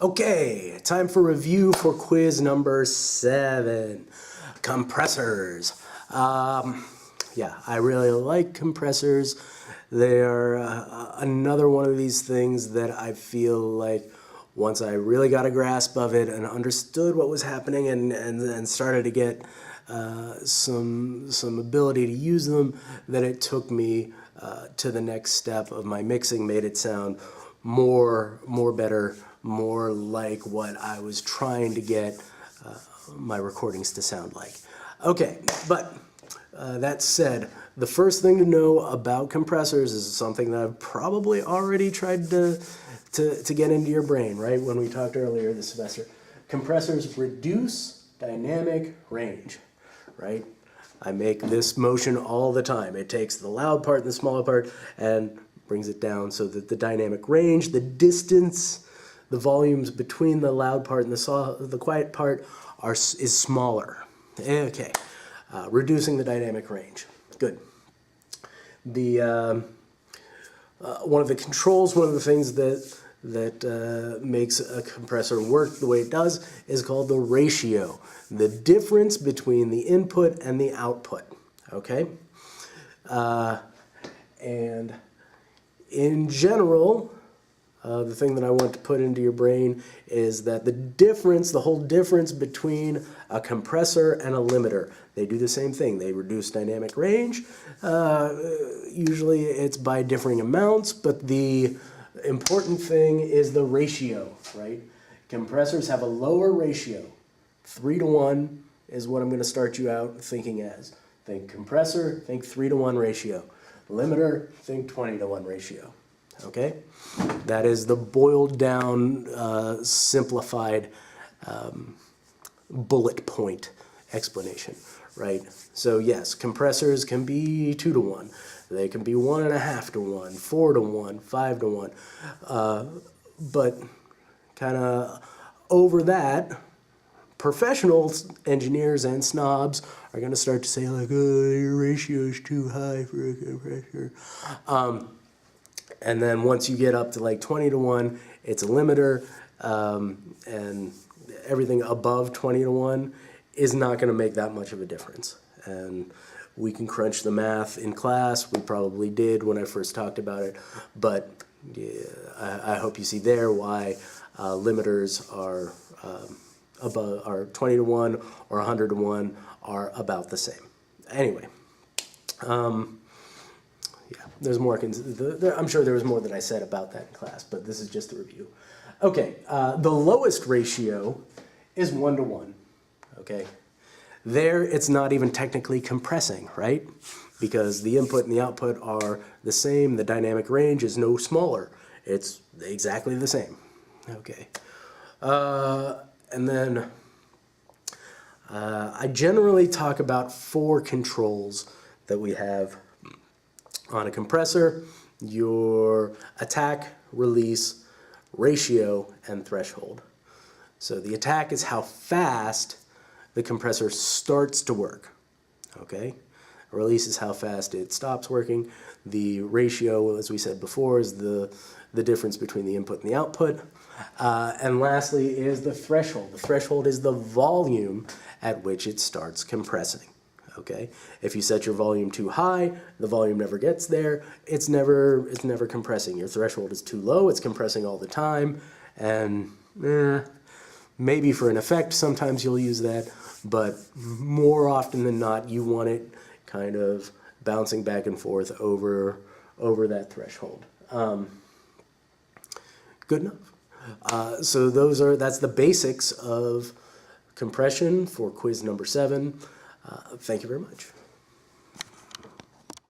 Okay, time for review for quiz number 7, compressors. Yeah, I really like compressors. They are another one of these things that I feel like once I really got a grasp of it and understood what was happening and started to get some ability to use them, that it took me to the next step of my mixing, made it sound more better, more like what I was trying to get my recordings to sound like. Okay, but that said, the first thing to know about compressors is something that I've probably already tried to get into your brain, right, when we talked earlier this semester. Compressors reduce dynamic range, right? I make this motion all the time. It takes the loud part and the smaller part and brings it down so that the dynamic range, the distance, the volumes between the loud part and the quiet part is smaller. Okay, reducing the dynamic range. Good. The one of the controls, one of the things that makes a compressor work the way it does is called the ratio, the difference between the input and the output. Okay, and in general, the thing that I want to put into your brain is that the whole difference between a compressor and a limiter, they do the same thing. They reduce dynamic range. Usually it's by differing amounts, but the important thing is the ratio, right? Compressors have a lower ratio. 3-to-1 is what I'm going to start you out thinking as. Think compressor, think 3-to-1 ratio. Limiter, think 20-to-1 ratio. Okay? That is the boiled down, simplified bullet point explanation, right? So yes, compressors can be 2-to-1. They can be 1.5-to-1, 4-to-1, 5-to-1. But kind of over that, professional engineers and snobs are going to start to say like, oh, your ratio is too high for a compressor. And then once you get up to like 20-to-1, it's a limiter, and everything above 20-to-1 is not going to make that much of a difference. And we can crunch the math in class. We probably did when I first talked about it, but yeah, I hope you see there why limiters are 20-to-1 or 100-to-1 are about the same. Anyway. Yeah, there's more. I'm sure there was more that I said about that in class, but this is just a review. Okay, the lowest ratio is 1-to-1. Okay, there it's not even technically compressing, right? Because the input and the output are the same. The dynamic range is no smaller. It's exactly the same. Okay, and then I generally talk about 4 controls that we have on a compressor: your attack, release, ratio, and threshold. So the attack is how fast the compressor starts to work. Okay? Release is how fast it stops working. The ratio, as we said before, is the difference between the input and the output. And lastly is the threshold. The threshold is the volume at which it starts compressing. Okay, if you set your volume too high, the volume never gets there. It's never compressing. Your threshold is too low. It's compressing all the time, and maybe for an effect, sometimes you'll use that, but more often than not, you want it kind of bouncing back and forth over that threshold. Good enough. So that's the basics of compression for quiz number 7. Thank you very much.